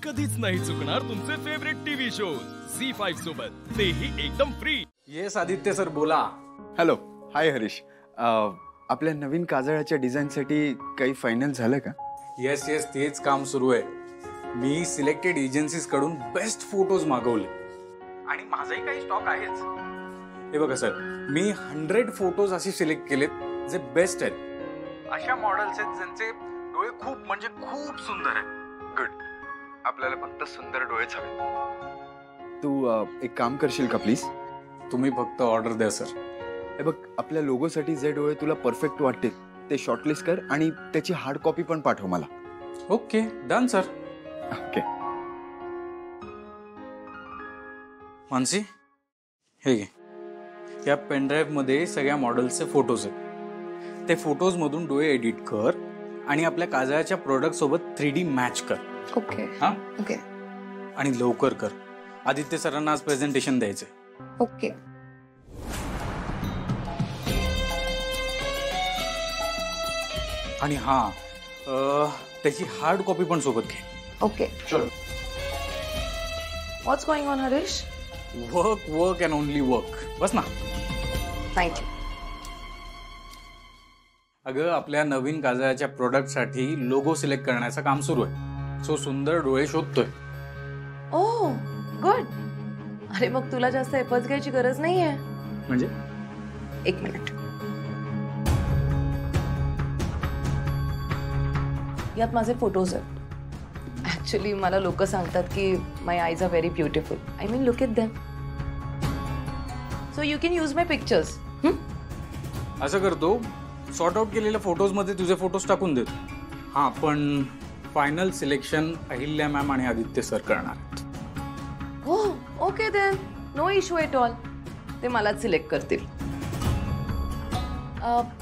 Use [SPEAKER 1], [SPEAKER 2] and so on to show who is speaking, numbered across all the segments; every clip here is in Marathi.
[SPEAKER 1] कधीच नाही चुकणार तुमचे फेवरेट टीव्ही शो झी5 सोबत, तेही एकदम फ्री।
[SPEAKER 2] येस आदित्य सर बोला।
[SPEAKER 3] हॅलो, हाय हरीश। आपल्या नवीन काजळाच्या डिझाईनसाठी काही फायनल झालं का?
[SPEAKER 2] येस येस, तेच काम सुरू आहे। मी सिलेक्टेड एजन्सीज कडून बेस्ट फोटोज मागवले आणि माझाही काही स्टॉक आहेच। हे बघा सर, मी 100 फोटोज असे सिलेक्ट केलेत जे बेस्ट आहेत। अशा मॉडेल्स आहेत ज्यांचे डोळे खूप म्हणजे खूप सुंदर आहेत।
[SPEAKER 3] गुड, आपल्याला फक्त सुंदर डोळेच हवे। तू एक काम करशील का प्लीज?
[SPEAKER 2] तुम्ही फक्त ऑर्डर द्या सर।
[SPEAKER 3] हे बघ, आपल्या लोगोसाठी जे डोळे तुला परफेक्ट वाटतील ते शॉर्टलिस्ट कर आणि त्याची हार्ड कॉपी पण पाठव मला।
[SPEAKER 2] Okay, done sir.
[SPEAKER 3] Okay
[SPEAKER 2] Mansi, हे घे। या पेनड्राईव्ह मध्ये सगळ्या मॉडेल्सचे फोटोज आहेत। ते फोटोज मधून डोळे एडिट कर आणि आपल्या काजळाच्या प्रोडक्ट सोबत 3D मॅच कर।
[SPEAKER 4] ओके
[SPEAKER 2] हां
[SPEAKER 4] ओके
[SPEAKER 2] आणि लवकर कर, आदित्य सरांना आज प्रेझेंटेशन द्यायचंय।
[SPEAKER 4] ओके
[SPEAKER 2] आणि हां, त्याची हार्ड कॉपी पण सोबत घे।
[SPEAKER 4] ओके
[SPEAKER 2] चलो।
[SPEAKER 4] What's going on Harish?
[SPEAKER 2] Work work and only work, बस ना।
[SPEAKER 4] थँक्यू।
[SPEAKER 2] अगं, आपल्या नवीन काजळाच्या प्रोडक्टसाठी लोगो सिलेक्ट करण्याचं काम सुरू आहे। सो सुंदर डोळे शोधतोय।
[SPEAKER 4] Oh good. अरे मग तुला जास्त एफर्ट्स घ्यायची गरज नाहीये।
[SPEAKER 2] म्हणजे?
[SPEAKER 4] एक मिनिट, यात माझे फोटोज आहेत। ऍक्च्युली मला लोक सांगतात की my eyes are very beautiful. I mean look at them. So you can use my pictures.
[SPEAKER 2] असं करतो, सॉर्ट आउट केलेल्या फोटोज मध्ये तुझे फोटोज टाकून देतो। हां, पण फायनल सिलेक्शन अहिल्या मॅम आणि आदित्य सर करणार आहेत।
[SPEAKER 4] Oh okay then, no issue at all. ते मलाच सिलेक्ट करतील।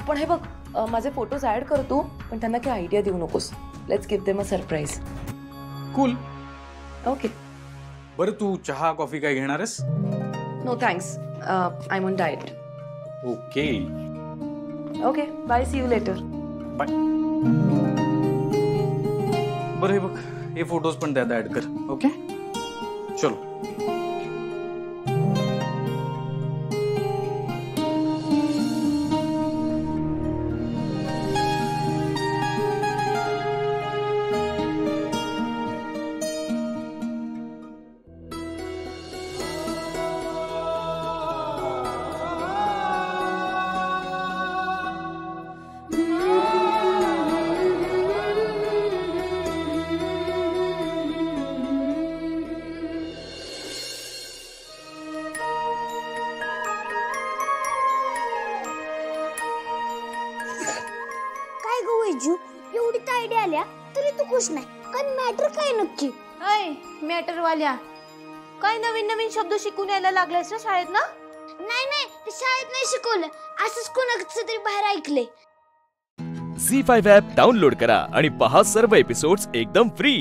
[SPEAKER 4] पण हे बघ, माझे फोटोज ऍड करतो, पण त्यांना काही आयडिया देऊ नकोस। Let's give them a surprise.
[SPEAKER 2] Cool.
[SPEAKER 4] Okay.
[SPEAKER 2] बरं, तू चहा कॉफी काय घेणार आहेस?
[SPEAKER 4] No thanks, I am on diet.
[SPEAKER 2] Okay
[SPEAKER 4] okay bye, see you later.
[SPEAKER 2] Bye. बरं, हे बघ, हे फोटोज पण त्यात ऍड कर। ओके चलो।
[SPEAKER 5] एवढी आयडिया आल्या तरी तू खुश नाही, कारण मॅटर काय नक्की?
[SPEAKER 6] अय मॅटर वाल्या, काय नवीन नवीन शब्द शिकून यायला लागलायस ना शाळेत ना?
[SPEAKER 5] नाही, ते शाळेत नाही शिकवलं, असंच कोणाचं तरी बाहेर ऐकले।
[SPEAKER 1] झी5 ॲप डाउनलोड करा आणि पहा सर्व एपिसोड्स एकदम फ्री।